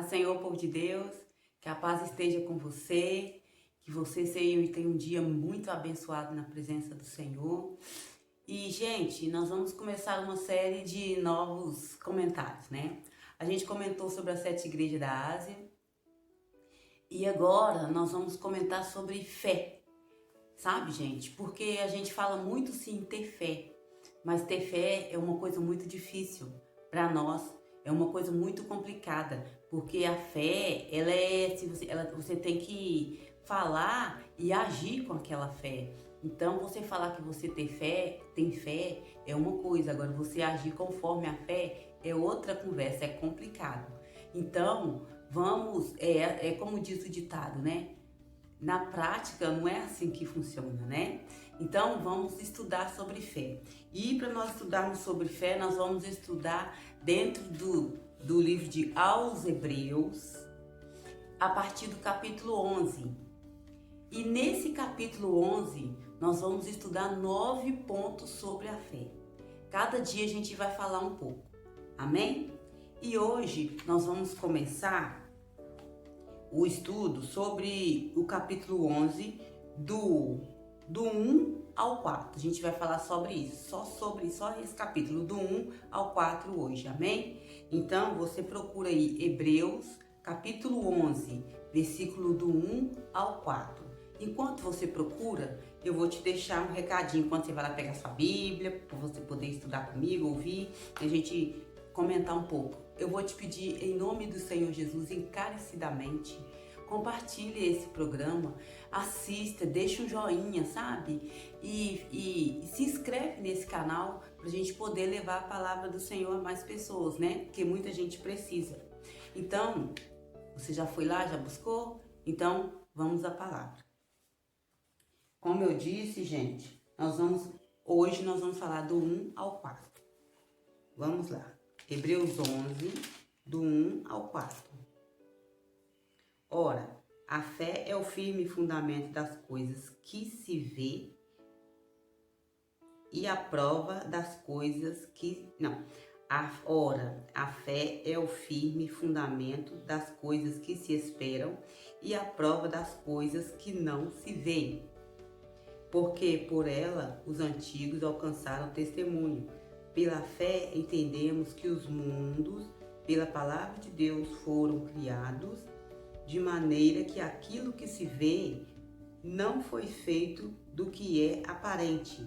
Paz, Senhor, povo de Deus, que a paz esteja com você, que você tenha um dia muito abençoado na presença do Senhor. E, gente, nós vamos começar uma série de novos comentários, né? A gente comentou sobre as 7 igrejas da Ásia e agora nós vamos comentar sobre fé, sabe, gente? Porque a gente fala muito sim em ter fé, mas ter fé é uma coisa muito difícil para nós. É uma coisa muito complicada, porque a fé, você tem que falar e agir com aquela fé. Então, você falar que você tem fé, é uma coisa. Agora, você agir conforme a fé é outra conversa, é complicado. Então, é como diz o ditado, né? Na prática, não é assim que funciona, né? Então, vamos estudar sobre fé. E para nós estudarmos sobre fé, nós vamos estudar dentro do livro de Aos Hebreus, a partir do capítulo 11. E nesse capítulo 11, nós vamos estudar 9 pontos sobre a fé. Cada dia a gente vai falar um pouco. Amém? E hoje nós vamos começar o estudo sobre o capítulo 11, do 1 ao 4. A gente vai falar sobre isso, só esse capítulo, do 1 ao 4 hoje, amém? Então, você procura aí Hebreus, capítulo 11, versículo do 1 ao 4. Enquanto você procura, eu vou te deixar um recadinho quando você vai lá pegar sua Bíblia, para você poder estudar comigo, ouvir, e a gente comentar um pouco. Eu vou te pedir, em nome do Senhor Jesus, encarecidamente, compartilhe esse programa, assista, deixa um joinha, sabe? E se inscreve nesse canal para a gente poder levar a palavra do Senhor a mais pessoas, né? Porque muita gente precisa. Então, você já foi lá, já buscou? Então, vamos à palavra. Como eu disse, gente, hoje nós vamos falar do 1 ao 4. Vamos lá. Hebreus 11, do 1 ao 4. Ora, a fé é o firme fundamento das coisas que se vê e a prova das coisas que... Não. Ora, a fé é o firme fundamento das coisas que se esperam e a prova das coisas que não se veem. Porque por ela os antigos alcançaram testemunho. Pela fé entendemos que os mundos, pela palavra de Deus, foram criados, de maneira que aquilo que se vê não foi feito do que é aparente.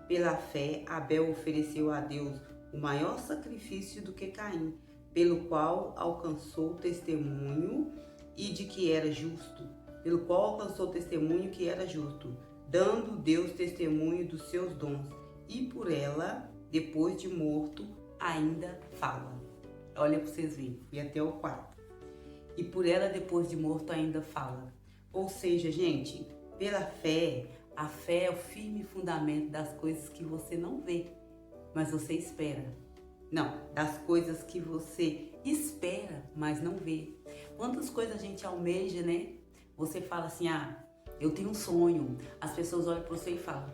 Pela fé, Abel ofereceu a Deus o maior sacrifício do que Caim, pelo qual alcançou testemunho que era justo, dando Deus testemunho dos seus dons, e por ela, depois de morto, ainda fala. Olha para vocês verem, fui até o 4. E por ela, depois de morto, ainda fala. Ou seja, gente, pela fé, a fé é o firme fundamento das coisas que você não vê, mas você espera. Não, das coisas que você espera, mas não vê. Quantas coisas a gente almeja, né? Você fala assim, eu tenho um sonho. As pessoas olham para você e falam,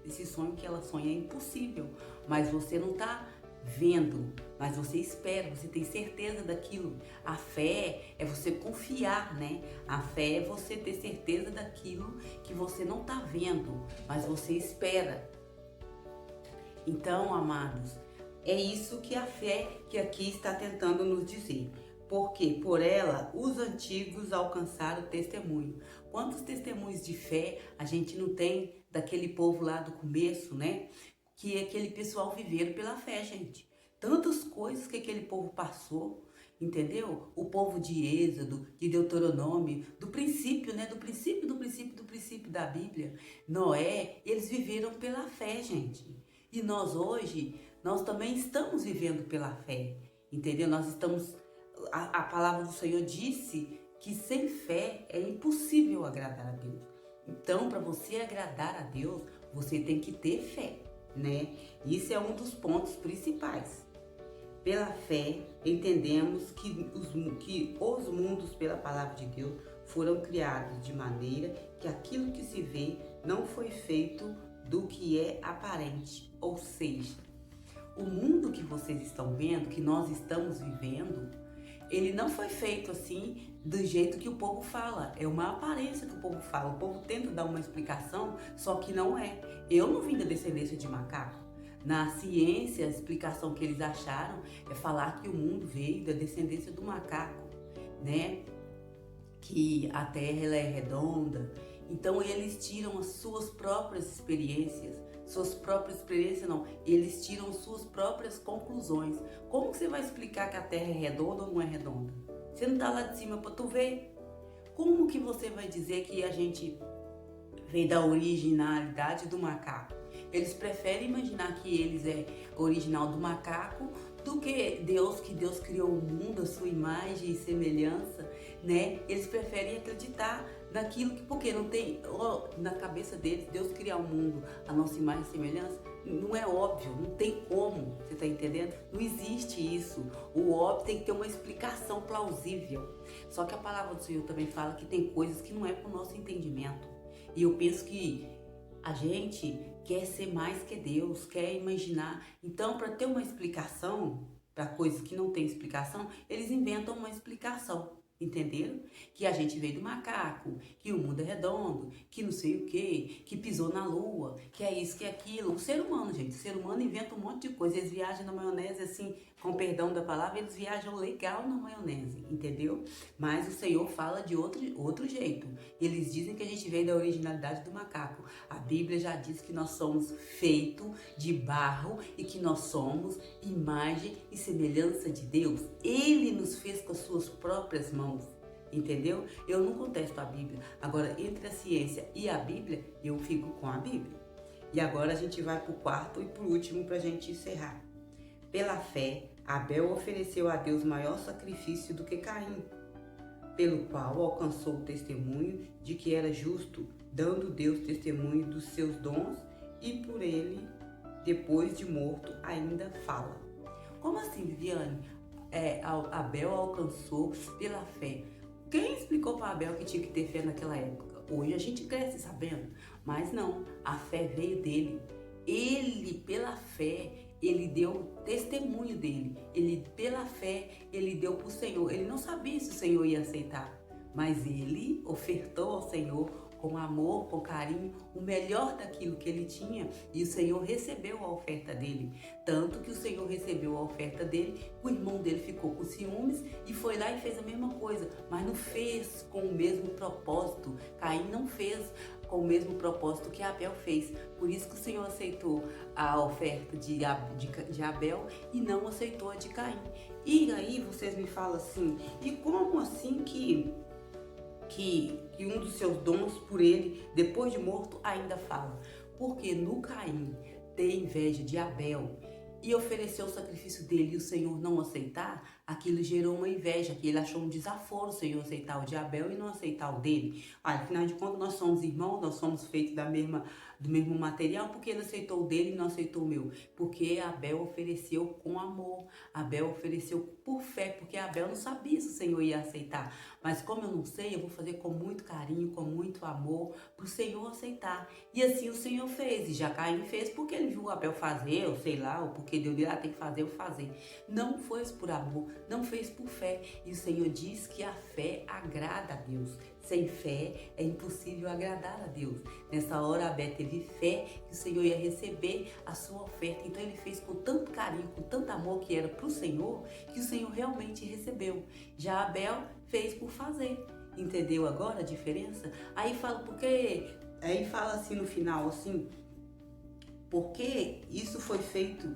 esse sonho que ela sonha é impossível, mas você não está vendo, mas você espera, você tem certeza daquilo. A fé é você confiar, né? A fé é você ter certeza daquilo que você não está vendo, mas você espera. Então, amados, é isso que a fé que aqui está tentando nos dizer. Porque por ela os antigos alcançaram testemunho. Quantos testemunhos de fé a gente não tem daquele povo lá do começo, né? Que aquele pessoal viveram pela fé, gente. Tantas coisas que aquele povo passou, entendeu? O povo de Êxodo, de Deuteronômio, do princípio, né? Do princípio da Bíblia. Noé, eles viveram pela fé, gente. E nós hoje, nós também estamos vivendo pela fé, entendeu? Nós estamos... A palavra do Senhor disse que sem fé é impossível agradar a Deus. Então, para você agradar a Deus, você tem que ter fé, né? Isso é um dos pontos principais. Pela fé, entendemos que os mundos, pela palavra de Deus, foram criados de maneira que aquilo que se vê não foi feito do que é aparente. Ou seja, o mundo que vocês estão vendo, que nós estamos vivendo, ele não foi feito assim do jeito que o povo fala. É uma aparência que o povo fala. O povo tenta dar uma explicação, só que não é. Eu não vim da descendência de macaco. Na ciência, a explicação que eles acharam é falar que o mundo veio da descendência do macaco, né? Que a Terra ela é redonda. Então eles tiram as suas próprias experiências. Eles tiram suas próprias conclusões. Como que você vai explicar que a Terra é redonda ou não é redonda? Você não está lá de cima para tu ver. Como que você vai dizer que a gente vem da originalidade do macaco? Eles preferem imaginar que eles é original do macaco do que Deus criou o mundo, a sua imagem e semelhança, né? Eles preferem acreditar naquilo que, porque não tem, na cabeça deles, Deus criar o mundo, a nossa imagem e semelhança, não é óbvio, não tem como, você tá entendendo? Não existe isso. O óbvio tem que ter uma explicação plausível. Só que a palavra do Senhor também fala que tem coisas que não é pro nosso entendimento. E eu penso que a gente quer ser mais que Deus, quer imaginar. Então, para ter uma explicação para coisas que não tem explicação, eles inventam uma explicação. Entenderam? Que a gente veio do macaco, que o mundo é redondo, que não sei o que pisou na lua, que é isso, que é aquilo. O ser humano, gente, o ser humano inventa um monte de coisa. Eles viajam na maionese assim, com perdão da palavra, eles viajam legal na maionese, entendeu? Mas o Senhor fala de outro jeito. Eles dizem que a gente veio da originalidade do macaco. A Bíblia já diz que nós somos feitos de barro e que nós somos imagem e semelhança de Deus. Ele nos fez com as suas próprias mãos. Entendeu? Eu não contesto a Bíblia. Agora, entre a ciência e a Bíblia, eu fico com a Bíblia. E agora a gente vai para o quarto e para o último para a gente encerrar. Pela fé, Abel ofereceu a Deus maior sacrifício do que Caim, pelo qual alcançou o testemunho de que era justo, dando Deus testemunho dos seus dons, e por ele, depois de morto, ainda fala. Como assim, Viviane? Abel alcançou pela fé. Quem explicou para Abel que tinha que ter fé naquela época? Hoje a gente cresce sabendo, mas não, a fé veio dele. Ele, pela fé, ele deu testemunho dele. Ele, pela fé, ele deu para o Senhor. Ele não sabia se o Senhor ia aceitar, mas ele ofertou ao Senhor com amor, com carinho, o melhor daquilo que ele tinha, e o Senhor recebeu a oferta dele. Tanto que o Senhor recebeu a oferta dele, o irmão dele ficou com ciúmes e foi lá e fez a mesma coisa, mas não fez com o mesmo propósito. Caim não fez com o mesmo propósito que Abel fez. Por isso que o Senhor aceitou a oferta de Abel e não aceitou a de Caim. E aí vocês me falam assim, e como assim que um dos seus dons por ele, depois de morto, ainda fala? Porque no Caim ter inveja de Abel e oferecer o sacrifício dele e o Senhor não aceitar, aquilo gerou uma inveja, que ele achou um desaforo o Senhor aceitar o de Abel e não aceitar o dele. Afinal de contas, nós somos irmãos, nós somos feitos do mesmo material, porque ele aceitou o dele e não aceitou o meu? Porque Abel ofereceu com amor, Abel ofereceu por fé, porque Abel não sabia se o Senhor ia aceitar. Mas como eu não sei, eu vou fazer com muito carinho, com muito amor, para o Senhor aceitar. E assim o Senhor fez, e já Caim fez porque ele viu Abel fazer, ou sei lá, ou porque Deus dele tem que fazer, eu fazer. Não fez por amor, não fez por fé. E o Senhor diz que a fé agrada a Deus. Sem fé é impossível agradar a Deus. Nessa hora Abel teve fé que o Senhor ia receber a sua oferta. Então ele fez com tanto carinho, com tanto amor que era para o Senhor, que o Senhor realmente recebeu. Já Abel fez por fazer. Entendeu agora a diferença? Aí fala assim no final assim, porque isso foi feito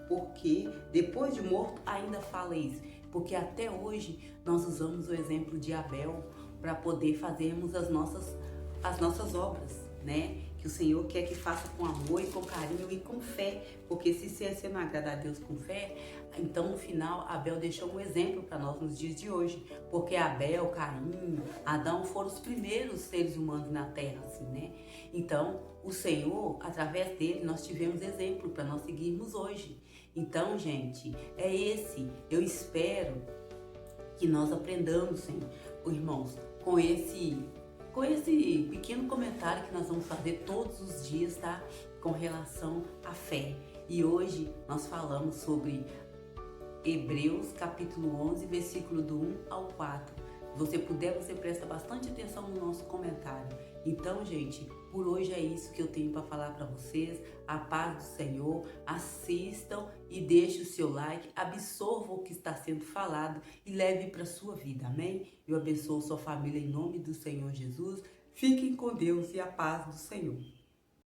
porque depois de morto ainda fala isso. Porque até hoje nós usamos o exemplo de Abel para poder fazermos as nossas obras, né? Que o Senhor quer que faça com amor e com carinho e com fé. Porque se você não agradar a Deus com fé, então no final Abel deixou um exemplo para nós nos dias de hoje. Porque Abel, Caim, Adão foram os primeiros seres humanos na terra, assim, né? Então o Senhor, através dele, nós tivemos exemplo para nós seguirmos hoje. Então, gente, eu espero que nós aprendamos, irmãos, com esse pequeno comentário que nós vamos fazer todos os dias, tá? Com relação à fé. E hoje nós falamos sobre Hebreus capítulo 11, versículo do 1 ao 4. Se você puder, você presta bastante atenção no nosso comentário. Então, gente, por hoje é isso que eu tenho para falar para vocês. A paz do Senhor, assistam e deixe o seu like, absorva o que está sendo falado e leve para a sua vida, amém? Eu abençoo sua família em nome do Senhor Jesus. Fiquem com Deus e a paz do Senhor.